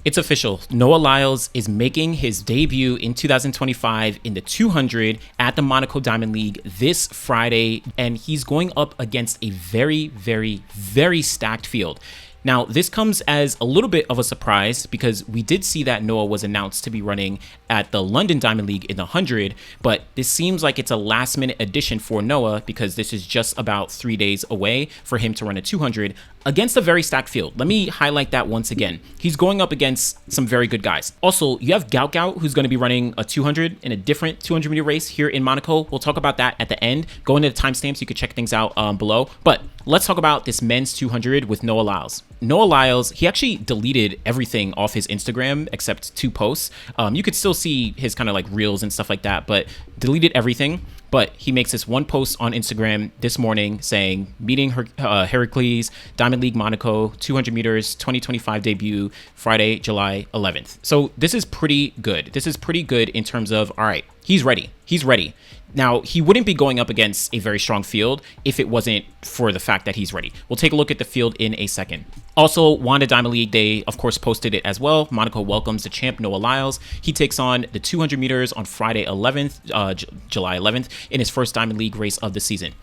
It's official. Noah Lyles is making his debut in 2025 in the 200 at the Monaco Diamond League this Friday, and he's going up against a very, very, very stacked field. Now, this comes as a little bit of a surprise because we did see that Noah was announced to be running at the London Diamond League in the 100, but this seems like it's a last-minute addition for Noah because this is just about 3 days away for him to run a 200 against a very stacked field. Let me highlight that once again. He's going up against some very good guys. Also, you have Gout Gout, who's going to be running a 200 in a different 200-meter race here in Monaco. We'll talk about that at the end. Go into the timestamps. You can check things out below. But let's talk about this men's 200 with Noah Lyles. Noah Lyles, he actually deleted everything off his Instagram except 2 posts. You could still see his kind of like reels and stuff like that, but deleted everything. But he makes this one post on Instagram this morning saying, meeting Heracles, Diamond League Monaco, 200 meters, 2025 debut, Friday, July 11th. So this is pretty good. This is pretty good in terms of, all right, he's ready. He's ready. Now, he wouldn't be going up against a very strong field if it wasn't for the fact that he's ready. We'll take a look at the field in a second. Also, Wanda Diamond League, they, of course, posted it as well. Monaco welcomes the champ, Noah Lyles. He takes on the 200 meters on Friday 11th, July 11th, in his first Diamond League race of the season.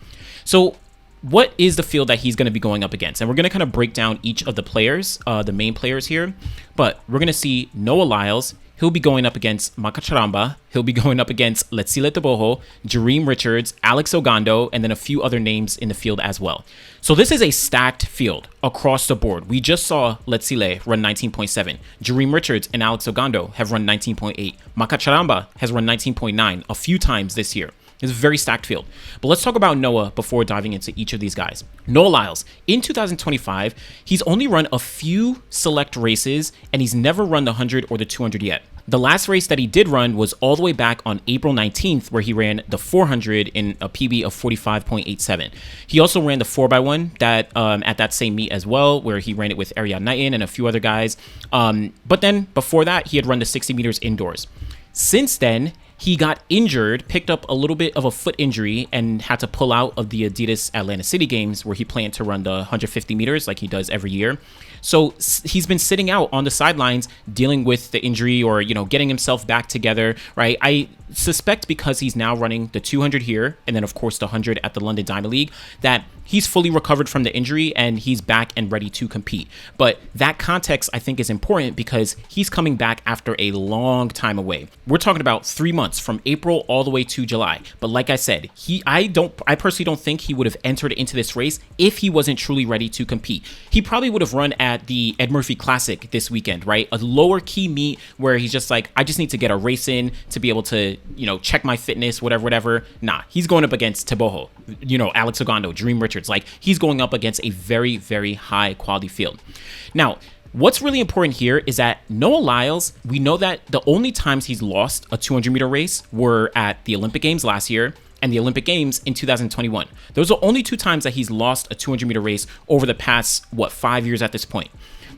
So what is the field that he's going to be going up against? And we're going to kind of break down each of the players, the main players here. But we're going to see Noah Lyles. He'll be going up against Charamba. He'll be going up against Letsile Tebogo, Jareem Richards, Alex Ogando, and then a few other names in the field as well. So this is a stacked field across the board. We just saw Letsile run 19.7. Jareem Richards and Alex Ogando have run 19.8. Charamba has run 19.9 a few times this year. It's a very stacked field. But let's talk about Noah before diving into each of these guys. Noah Lyles, in 2025, he's only run a few select races, and he's never run the 100 or the 200 yet. The last race that he did run was all the way back on April 19th, where he ran the 400 in a PB of 45.87. He also ran the 4x1 that at that same meet as well, where he ran it with Ariad Knighton and a few other guys. But then before that, he had run the 60 meters indoors. Since then, he got injured, picked up a little bit of a foot injury, and had to pull out of the Adidas Atlanta City Games, where he planned to run the 150 meters like he does every year. So he's been sitting out on the sidelines dealing with the injury or, you know, getting himself back together, right? I suspect because he's now running the 200 here and then, of course, the 100 at the London Diamond League, that he's fully recovered from the injury and he's back and ready to compete. But that context, I think, is important because he's coming back after a long time away. We're talking about 3 months from April all the way to July. But like I said, I personally don't think he would have entered into this race if he wasn't truly ready to compete. He probably would have run at the Ed Murphy Classic this weekend, right? A lower key meet where he's just like, I just need to get a race in to be able to, you know, check my fitness, whatever. Nah, he's going up against Tebogo, you know, Alex Ogando, Jareem Richards. Like, he's going up against a very, very high quality field. Now, what's really important here is that Noah Lyles, we know that the only times he's lost a 200-meter race were at the Olympic Games last year and the Olympic Games in 2021. Those are only 2 times that he's lost a 200-meter race over the past, 5 years at this point.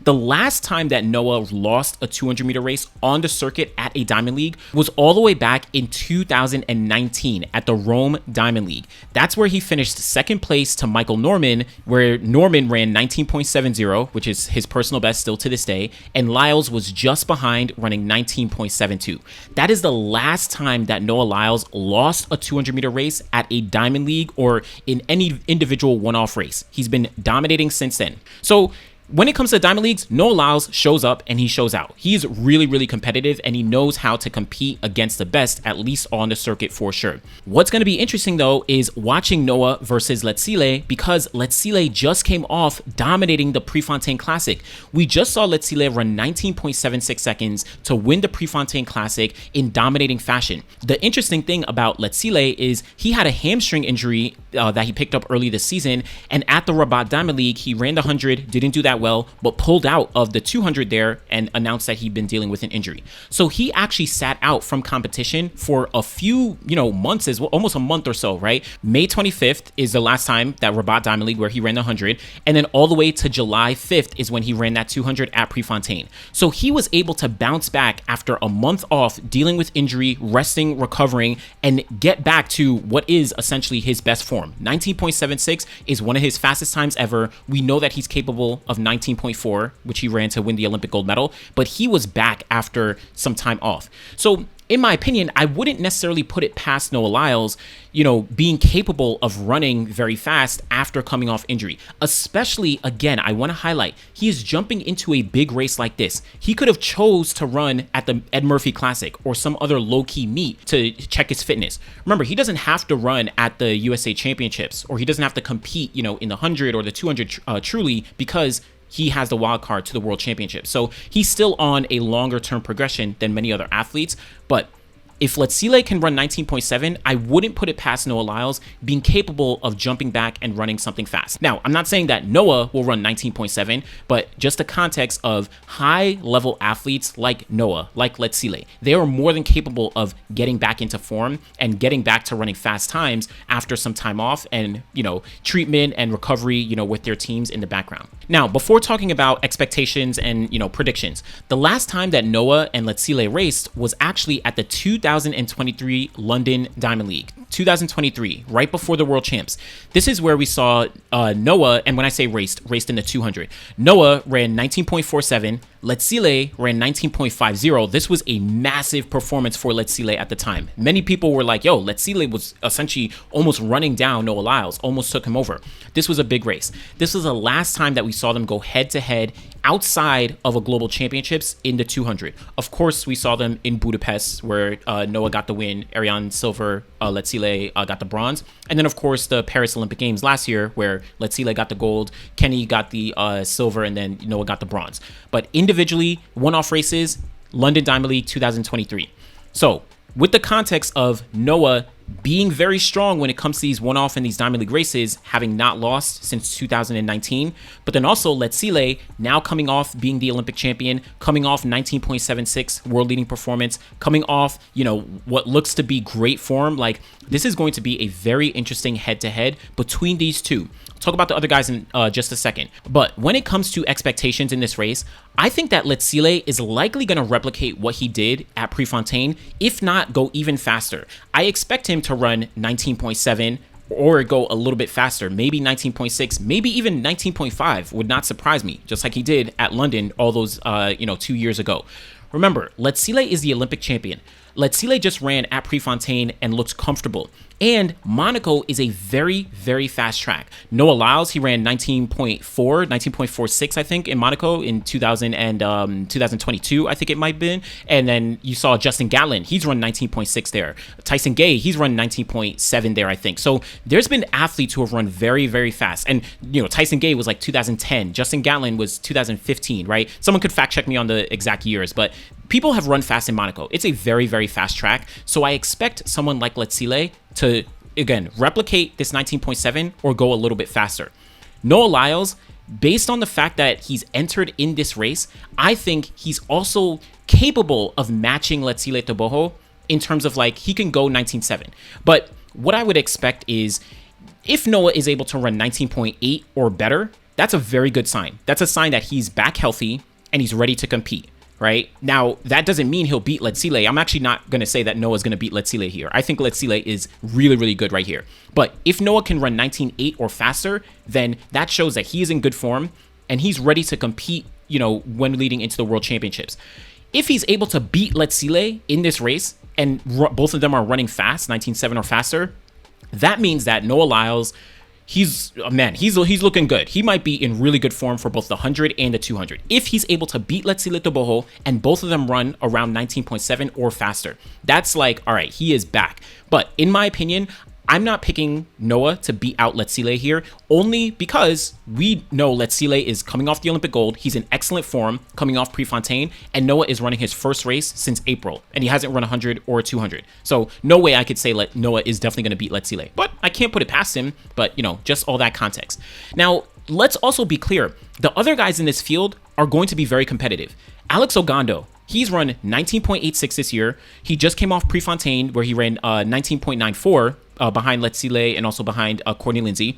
The last time that Noah lost a 200-meter race on the circuit at a Diamond League was all the way back in 2019 at the Rome Diamond League. That's where he finished second place to Michael Norman, where Norman ran 19.70, which is his personal best still to this day, and Lyles was just behind, running 19.72. That is the last time that Noah Lyles lost a 200-meter race at a Diamond League or in any individual one-off race. He's been dominating since then. So when it comes to Diamond Leagues, Noah Lyles shows up and he shows out. He's really, really competitive and he knows how to compete against the best, at least on the circuit for sure. What's going to be interesting though is watching Noah versus Letsile, because Letsile just came off dominating the Prefontaine Classic. We just saw Letsile run 19.76 seconds to win the Prefontaine Classic in dominating fashion. The interesting thing about Letsile is he had a hamstring injury that he picked up early this season, and at the Rabat Diamond League, he ran the 100, didn't do that well, but pulled out of the 200 there and announced that he'd been dealing with an injury. So he actually sat out from competition for a few, months, as well, almost a month or so, right? May 25th is the last time that Rabat Diamond League where he ran the 100, and then all the way to July 5th is when he ran that 200 at Prefontaine. So he was able to bounce back after a month off, dealing with injury, resting, recovering, and get back to what is essentially his best form. form. 19.76 is one of his fastest times ever. We know that he's capable of 19.4, which he ran to win the Olympic gold medal, but he was back after some time off. So in my opinion, I wouldn't necessarily put it past Noah Lyles, being capable of running very fast after coming off injury. Especially, again, I want to highlight, he is jumping into a big race like this. He could have chose to run at the Ed Murphy Classic or some other low-key meet to check his fitness. Remember, he doesn't have to run at the USA Championships, or he doesn't have to compete, in the 100 or the 200 truly, because he has the wild card to the World Championship. So he's still on a longer term progression than many other athletes. But if Letsile can run 19.7, I wouldn't put it past Noah Lyles being capable of jumping back and running something fast. Now, I'm not saying that Noah will run 19.7, but just the context of high-level athletes like Noah, like Letsile, they are more than capable of getting back into form and getting back to running fast times after some time off and, treatment and recovery, with their teams in the background. Now, before talking about expectations and, predictions, the last time that Noah and Letsile raced was actually at the 2023 London Diamond League. 2023, right before the World Champs. This is where we saw Noah, and when I say raced in the 200. Noah ran 19.47, Letsile ran 19.50. This was a massive performance for Letsile at the time. Many people were like, yo, Letsile was essentially almost running down Noah Lyles, almost took him over. This was a big race. This was the last time that we saw them go head-to-head outside of a global championships in the 200. Of course, we saw them in Budapest, where Noah got the win, Ariane silver, Letsile got the bronze. And then, of course, the Paris Olympic Games last year, where Letsile got the gold, Kenny got the silver, and then Noah got the bronze. But individually, one-off races, London Diamond League 2023. So, with the context of Noah being very strong when it comes to these one-off and these Diamond League races, having not lost since 2019, but then also Letsile now coming off being the Olympic champion, coming off 19.76 world-leading performance, coming off, what looks to be great form. Like, this is going to be a very interesting head-to-head between these two. Talk about the other guys in just a second. But when it comes to expectations in this race, I think that Letsile is likely going to replicate what he did at Prefontaine, if not go even faster. I expect him to run 19.7 or go a little bit faster, maybe 19.6, maybe even 19.5 would not surprise me, just like he did at London all those 2 years ago. Remember, Letsile is the Olympic champion. Letsile just ran at Prefontaine and looks comfortable. And Monaco is a very, very fast track. Noah Lyles, he ran 19.46, I think, in Monaco in 2022, I think it might have been. And then you saw Justin Gatlin, he's run 19.6 there. Tyson Gay, he's run 19.7 there, I think. So there's been athletes who have run very, very fast. And, Tyson Gay was like 2010. Justin Gatlin was 2015, right? Someone could fact check me on the exact years, but people have run fast in Monaco. It's a very, very fast track. So I expect someone like Letsile to, again, replicate this 19.7 or go a little bit faster. Noah Lyles, based on the fact that he's entered in this race, I think he's also capable of matching Letsile Tebogo in terms of, like, he can go 19.7. But what I would expect is if Noah is able to run 19.8 or better, that's a very good sign. That's a sign that he's back healthy and he's ready to compete. Right? Now, that doesn't mean he'll beat Letsile. I'm actually not going to say that Noah's going to beat Letsile here. I think Letsile is really, really good right here. But if Noah can run 19.8 or faster, then that shows that he is in good form and he's ready to compete, when leading into the World Championships. If he's able to beat Letsile in this race and both of them are running fast, 19.7 or faster, that means that Noah Lyles, he's looking good. He might be in really good form for both the 100 and the 200. If he's able to beat Letsile Tebogo and both of them run around 19.7 or faster, that's like, all right, he is back. But in my opinion, I'm not picking Noah to beat out Letsile here, only because we know Letsile is coming off the Olympic gold. He's in excellent form coming off Prefontaine, and Noah is running his first race since April, and he hasn't run 100 or 200. So no way I could say Noah is definitely going to beat Letsile, but I can't put it past him, but just all that context. Now, let's also be clear. The other guys in this field are going to be very competitive. Alex Ogando, he's run 19.86 this year. He just came off Prefontaine where he ran 19.94 behind Letsile and also behind Courtney Lindsay.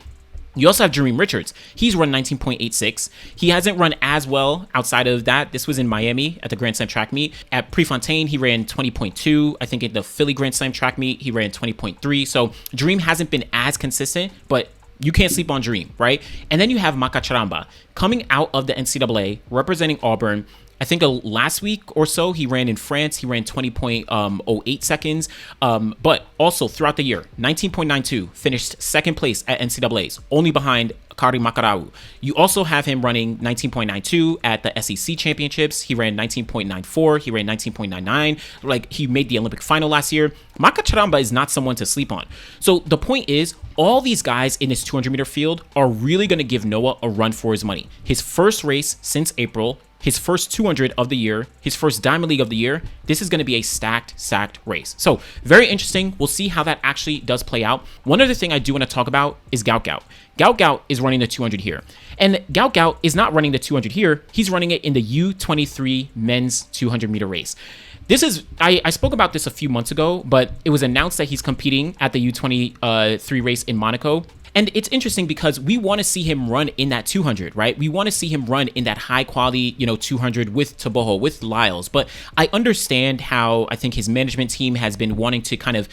You also have Dream Richards. He's run 19.86. He hasn't run as well outside of that. This was in Miami at the Grand Slam track meet. At Prefontaine, he ran 20.2. I think at the Philly Grand Slam track meet, he ran 20.3. So Dream hasn't been as consistent, but you can't sleep on Dream, right? And then you have Charamba coming out of the NCAA, representing Auburn. I think last week or so, he ran in France. He ran 20.08 seconds. But also throughout the year, 19.92, finished second place at NCAAs, only behind Kari Makarau. You also have him running 19.92 at the SEC championships. He ran 19.94. He ran 19.99. Like, he made the Olympic final last year. Charamba is not someone to sleep on. So the point is, all these guys in this 200-meter field are really going to give Noah a run for his money. His first race since April, his first 200 of the year, his first Diamond League of the year. This is going to be a stacked race. So very interesting. We'll see how that actually does play out. One other thing I do want to talk about is Gout Gout. Gout Gout is running the 200 here. And Gout Gout is not running the 200 here. He's running it in the U23 men's 200-meter race. This is, I spoke about this a few months ago, but it was announced that he's competing at the U23 race in Monaco. And it's interesting because we want to see him run in that 200, right? We want to see him run in that high quality, 200 with Tebogo, with Lyles. But I understand how I think his management team has been wanting to kind of,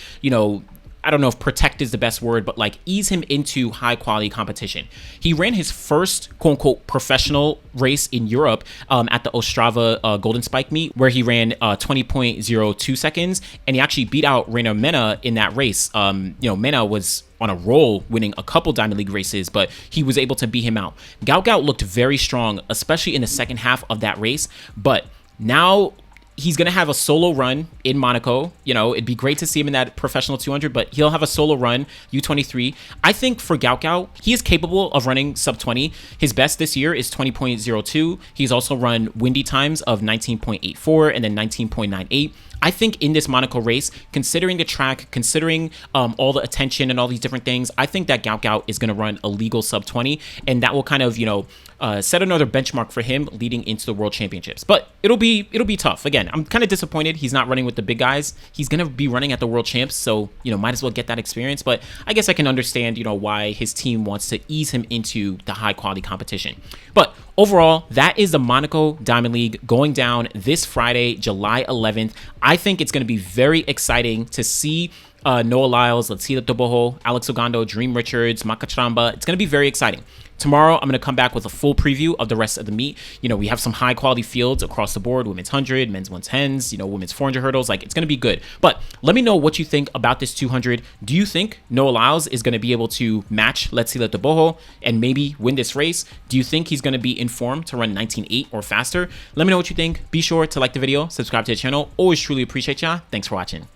I don't know if protect is the best word, but like ease him into high quality competition. He ran his first quote unquote professional race in Europe at the Ostrava Golden Spike meet, where he ran 20.02 seconds, and he actually beat out Rainer Mena in that race. Mena was on a roll, winning a couple Diamond League races, but he was able to beat him out. Gout Gout looked very strong, especially in the second half of that race, but now he's going to have a solo run in Monaco. It'd be great to see him in that professional 200, but he'll have a solo run, U23. I think for Gout Gout, he is capable of running sub 20. His best this year is 20.02. He's also run windy times of 19.84 and then 19.98. I think in this Monaco race, considering the track, considering all the attention and all these different things, I think that Gout Gout is going to run a legal sub 20, and that will kind of, set another benchmark for him leading into the World Championships. But it'll be tough. Again, I'm kind of disappointed he's not running with the big guys. He's going to be running at the World Champs, so, might as well get that experience. But I guess I can understand, why his team wants to ease him into the high quality competition. But overall, that is the Monaco Diamond League going down this Friday, July 11th. I think it's going to be very exciting to see Noah Lyles, Letsile Tebogo, Alex Ogando, Dream Richards, Charamba. It's going to be very exciting. Tomorrow, I'm going to come back with a full preview of the rest of the meet. We have some high quality fields across the board, women's 100, men's 110s, women's 400 hurdles. Like, it's going to be good. But let me know what you think about this 200. Do you think Noah Lyles is going to be able to match Letsile Tebogo and maybe win this race? Do you think he's going to be in form to run 19.8 or faster? Let me know what you think. Be sure to like the video, subscribe to the channel. Always truly appreciate ya. Thanks for watching.